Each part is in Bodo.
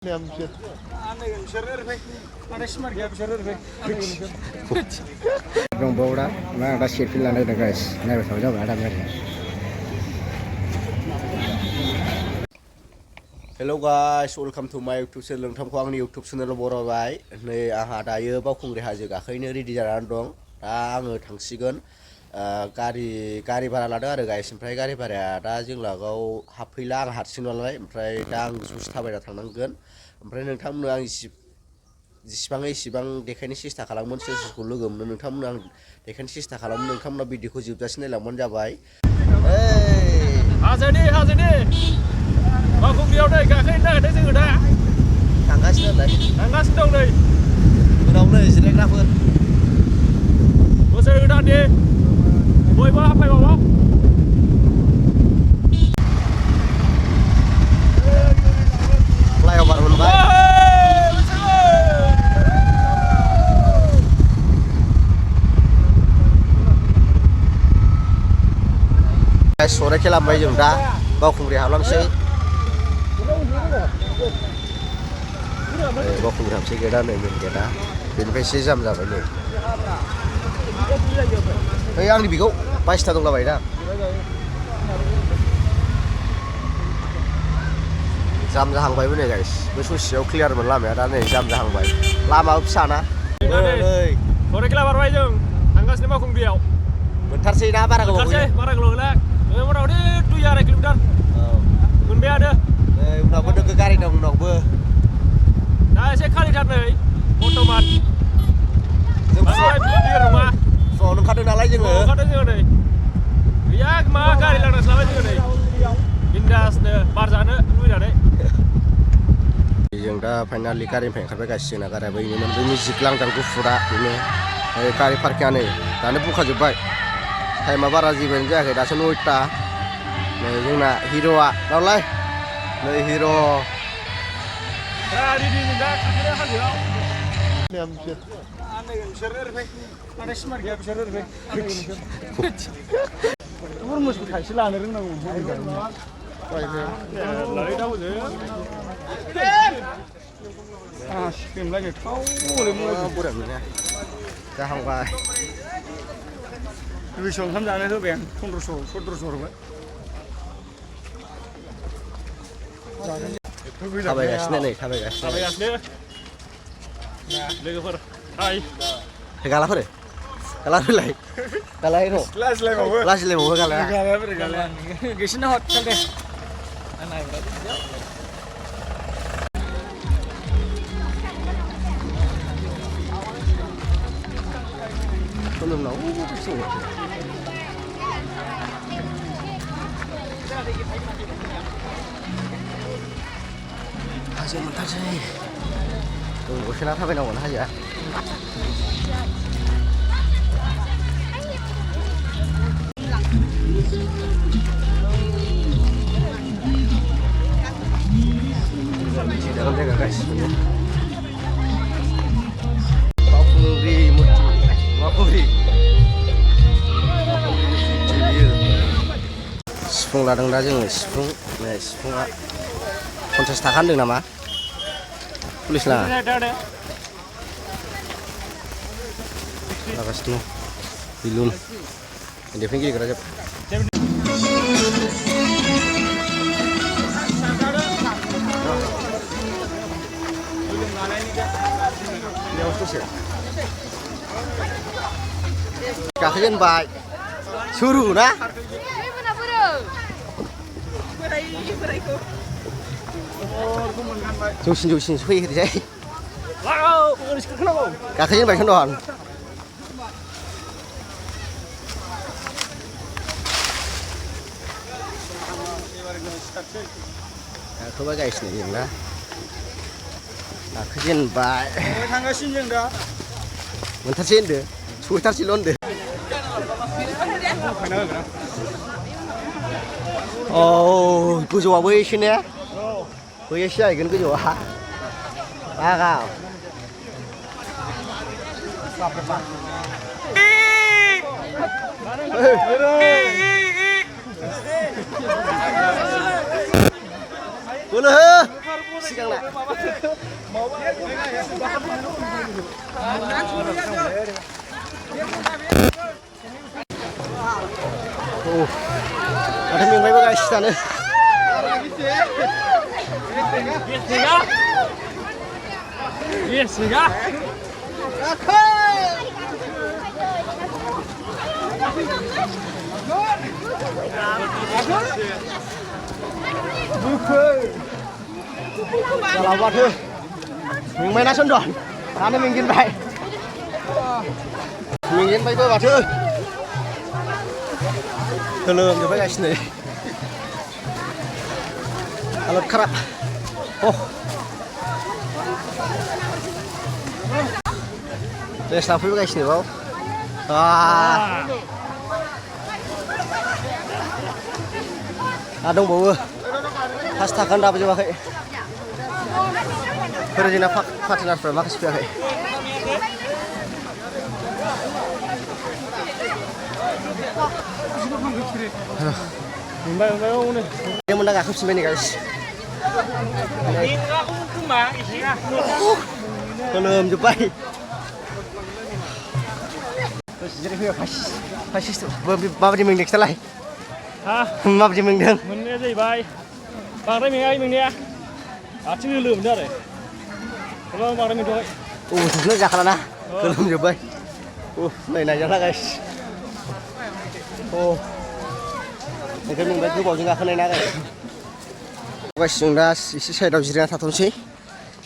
Dongbawa dah, ada sirpil ada guys. Naik pesawat jauh ada mereka. Hello guys, welcome to my YouTube channel. Nोंथांखौ आंनि YouTube channel बरायबाय। नै आंहा दायो बावखुंग्रि हाजो गाखोनो रेडि जानानै दं। दा आङो थांसिगोन। गारि भारा लादों आरो गाइस। ओमफ्राय गारि भाराया दा जोंलागाव हाबफैला आं हारसिं नालाय। ओमफ्राय दा आं ससे थाबायना थांनांगोन। ओमफ्राय नोंथांमोननो आं जेसेबां एसेबां देखायनो सेस्था खालामोन सोरखौ लोगो मोनो नोंथांमोननो आं देखायनो सेस्था खालामो। नोंथांमोना भिडिअखौ जोबजासिम नायलांबानो जाबाय। हाजोनि बावखुंग्रियाव नै गाखोहैनो नागिरदों जोङो दा। थांगासिनो दं नै। उनाव नै जिरायग्राफोर बोसोर गोदाननि बयबो हाबफैबावो। फ्लाइअभार मोनबाय। सराय खेलामबाय जों दा बावखुंग्रि हाबलांसै। बावखुंग्रि हाबसै गेटआ नै मेन गेटआ बेनिफ्राय एसे जाम जाबाय नै। ओइ आंनि बिखौ 22टा दंलाबायो दा। जाम जाहांबायबो नै गाइस। बे ससेयाव क्लियारमोन लामाया दा नै जाम जाहांबाय। लामाबो फिसाना। सराय खेला बारबाय जों थांगासिनो बावखुंग्रियाव। मोनथारसै ना बारा गोबाव गैला। बारा गोबाव गैला। मथा मथि 2.5 किल'मिटार मोनबायानो। उनावबो नोगो गारि दं उनावबो। दा एसे खालिथार नै बर्थमान। जों नङा फुङावनो ओंखारदों नालाय जोङो। नै गैया मा गारि लांनासो लाबाय जोङो नै बिन्दासनो बार जानो लुबैनानै। जों दा फाइनालि गारिनिफ्राय ओंखारबाय गाइस। जोंना गारिया बैनोमोन बै मिउजिक लांदां गुफुरा बेनो। गारि पार्किंआ नै दानो बुंखाजोब्बाय। टाइमा बारा जेबोआनो जायाखै दासो 9टा। नै जोंना हिर'आ नालाय नै हिर'। रेडि जों दा खाथियाव हाजोआव। मोसौ थाइसे लानो रोंनांगौ। जाहांबाय। दुइस' ओंखाम जानो होबाय आं 1500 हरबाय। थाबायगासिनो नै थाबायगासिनो लोगोफोर हाय गालाफोर गालाफोरलाय गालाय र' लाजिलायबावो गालाया गिसिना हट दे हाजो मोनथारसै। गसेना थाबायनांगौना हाजोआ। dalam jaga guys. Baukungri Muti, Baukungri. Sifung ladang dah je, sifung, nah sifungnya 50 takan deh nama. Tulis lah. Bagus tu, bilum. Dia pinggir kerja. Kakaknya baik, suruh na? Josin, suy thì đấy. Kakaknya baik kan doang. Coba guys nih yang dah. Kakaknya baik. थांगासिनो जों दा मोनथारसै होनदो सयथारसैल' होनदो औ गोजौआबो एसे ने बै एसे जाहैगोन गोजौआ बागाव बोलो हो सिगांना माथो मेंबायबो गासिनानो Kalau buat tu, main nasi don, mana mungkin baik, mungkin baik buat tu, belum juga guys ni, alat kerap, oh, tes tahu guys ni bau, adong bau, pas takkan dapat juga kayak. Kerajaan partner bermakas pihak. Dia menang aku sebenarnya guys. Belum jumpa. Terus jadi fasis tu. Bapak di mengdek salah. Hah? Bapak di mengdek. Mengdek je baik. Bang Ray mengdek. Acing belum dah deh. Kalau Bang Ray mengdek. Sebenarnya jangan lah. Belum jumpa. Này này lah guys. Cái mình bây giờ bỏ chúng ta không này guys. Guys chúng ta sẽ xây đầu gì ra thằng Sĩ.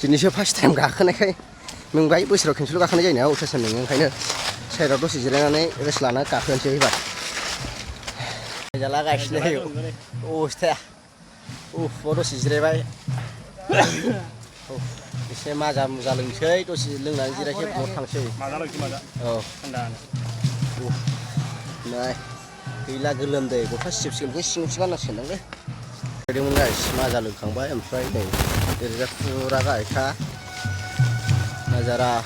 Chỉ như first time cả cái này khay. Mình bây giờ rồi khi chúng ta cái này vậy nào, sẽ mình thấy nữa. Xây đầu đó gì ra này, rất là nó cả phần chơi vậy. Giờ là guys này. Thế. Photo gì ra vậy. Sẽ ma ra lưng chơi, tôi sẽ lưng là gì đây chứ một thằng chơi. Ma ra lưng chứ ma ra. Này, thì là cái lầm đấy, có phát xếp cái sinh sản là sản đấy. Cái điều này ma ra lưng kháng bái em xoay này, để ra ra cái khá, ma ra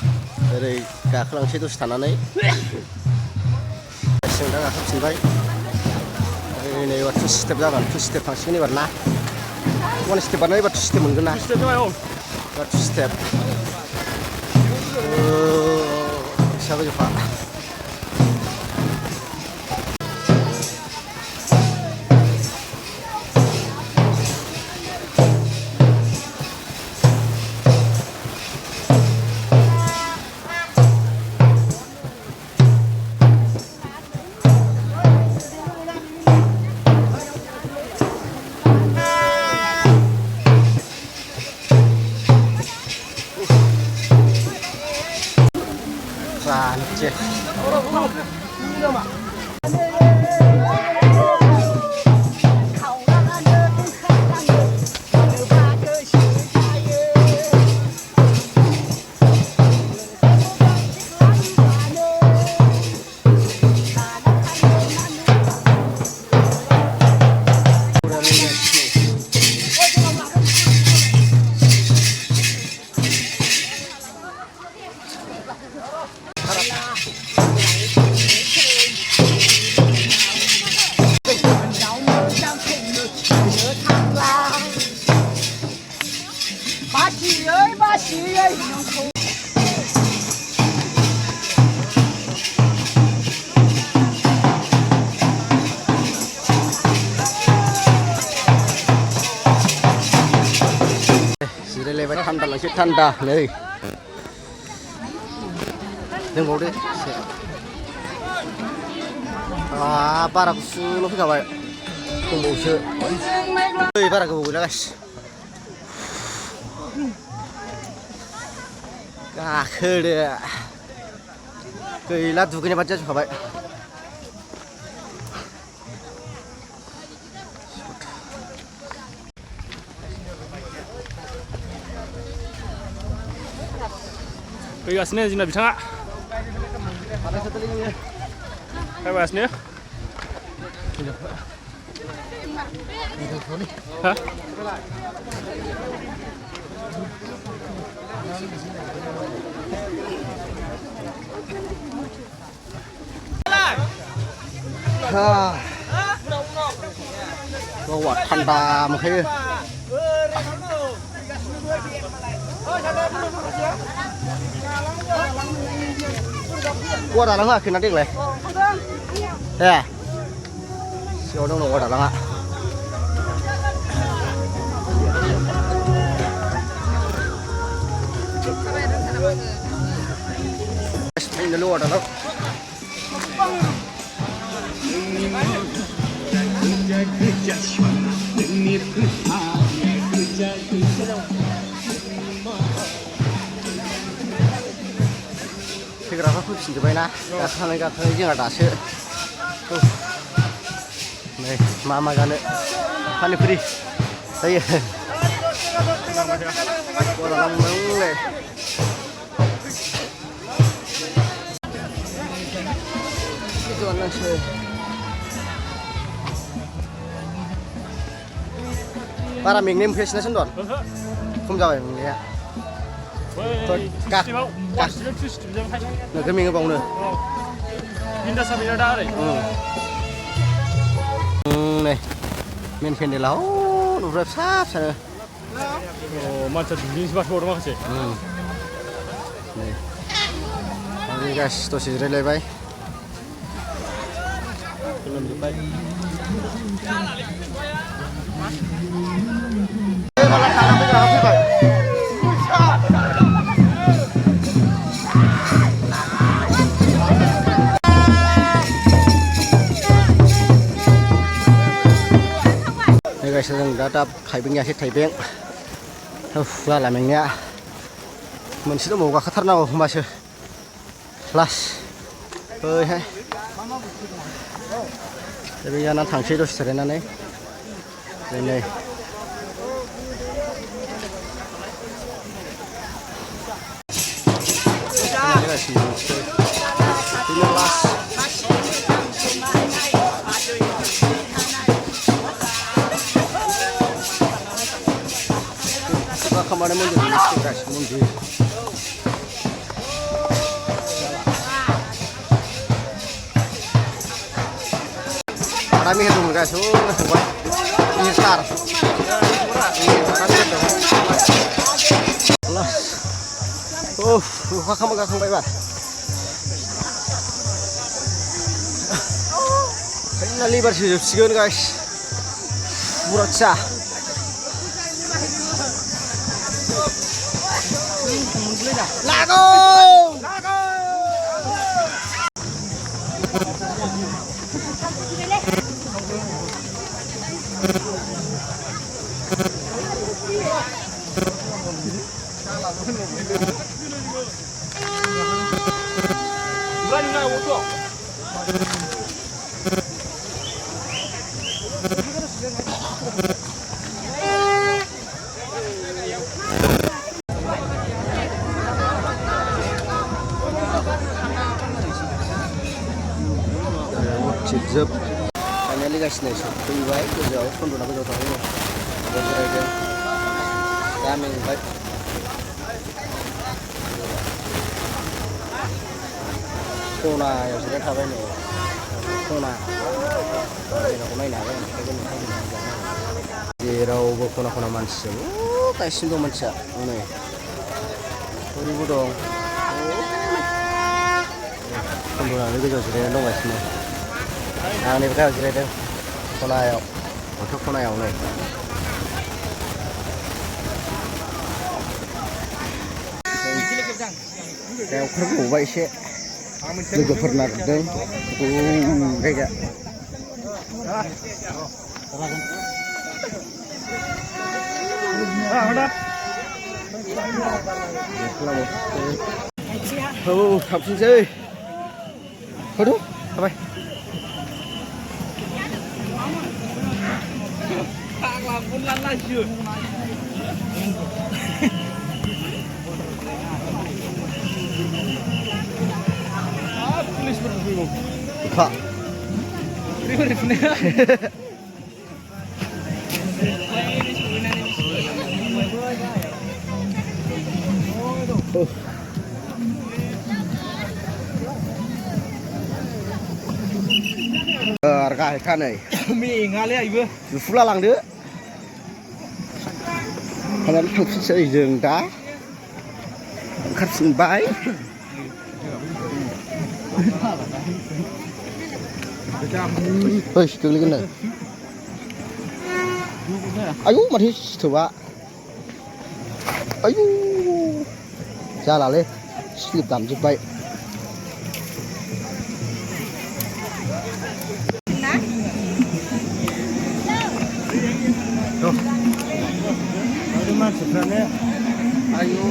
đây cả kháng chơi tôi sản này. Sinh ra các sinh bái. Cái này là two step ra, two step thằng sinh này bật na. One step bật này bật two step mừng cái na. Two step thôi không? Two step. Sao bây giờ phải? Anjir. Lewat tanda lagi tanda nih. Tengok deh. Para kusuluh kita baik. Tunggu se. Para kubu guys. Kere. Keilat bukannya baca juga baik. Cái này là bị thằng ạ. Cái này nhé. Hả? Có quả thằng ta một cái. Gua đã lắng à, khi nào đi lại? Đây à? Siêu đông nó gua đã lắng à? Anh đã lùa đã lắm. फैग्राफ्रा फैफिनजोब्बायना गाखोनानै जोंहा दासो नै मा जानो पानिपुरि जायो गलालांबाय बारा मेंनाय मोनफैयासैना सन्दन खम जाबाय मेंनाया नोगोर मेङो बावनो नै मेन पेन्डेला नुफ्रा फिसा फिसानो मानसिया दुब्लिनिसो बारबावदों माखासे नै गासि दसे जिरायलायबाय खुलुमजोब्बाय जों दा थाइबेंयासै थाइबें जाला मेंनाया मोनसे दंबावो गाखोथारनांगौ होमबासो लास ओइहाय थाइबें जानानै थांसै दसे जिरायनानै नै Kemarin mundur, guys, mundur. Kami hitung guys, ini star. Kamu gak baik banget. Ini libar sih guys, buat sah. Lago! Berani naik motor. Job, finally guys, nih sopirnya itu jauh, pun udah jauh tahu nih. Ada driver, kami baik. Kona ya sudah tahu nih, kona. Ini aku main apa? Zero kona manusia, kayak sih tuh manusia, nih. Ribu dong. Pun udah jauh sudah dong guys nih. Nah, ini pakai jirai deh, konayo, untuk konayo nih. Kayak kerbu baik sih, juga pernah deh, kayak. Thập sinh chơi, thôi đúng, thôi. Pun lala chưa. Polis berdua. Pak. Harga ikan nih. Mie ngalih ibu. Jufulah langde. Kalau langsung saya jeng dah. ओंखारफिनबाय ओइ गोग्लैगोन नो आयौ माथो सिथोबा आयौ जालालै स्लिप दामजोब्बाय मानसिफ्रानो आयौ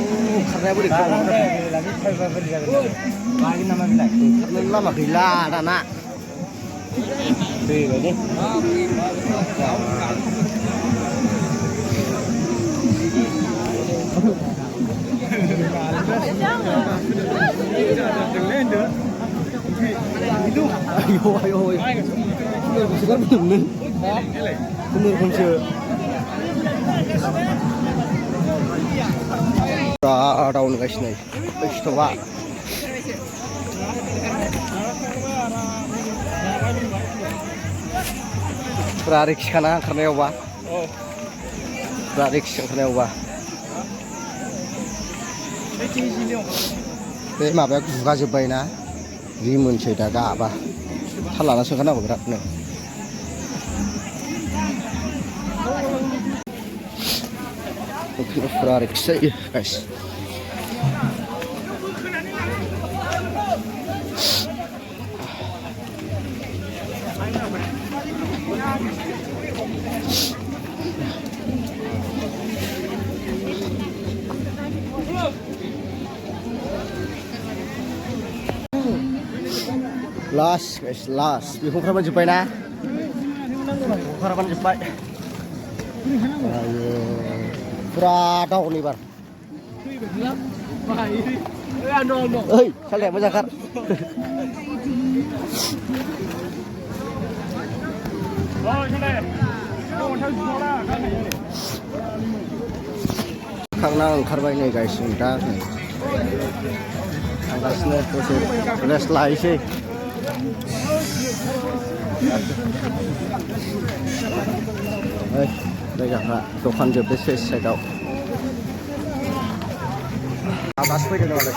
खारनाया बोरै खारनाय लामा गैला दाना दै बायदि ayo ayo sekarang bener kunci daun guys nih coba Rarik kana karena apa? Rarik karena apa? Bे माबाया गुगाजोब्बायना जि मोनसै दा गाबा थाल लाना सोखानांगौ बिरादनो Rarik जायो guys Last guys, last. Bihungkarapan jumpai na. Bihungkarapan jumpai. Ayo. Pura tahu nih bar. Hei, kalian mau jakar? Karena oंखारबाय nih guys, udah. Angkasnya terus rest lagi sih. जायगाफ्रा दखान जोबनोसै साइडआव आबाद फैदों नालाय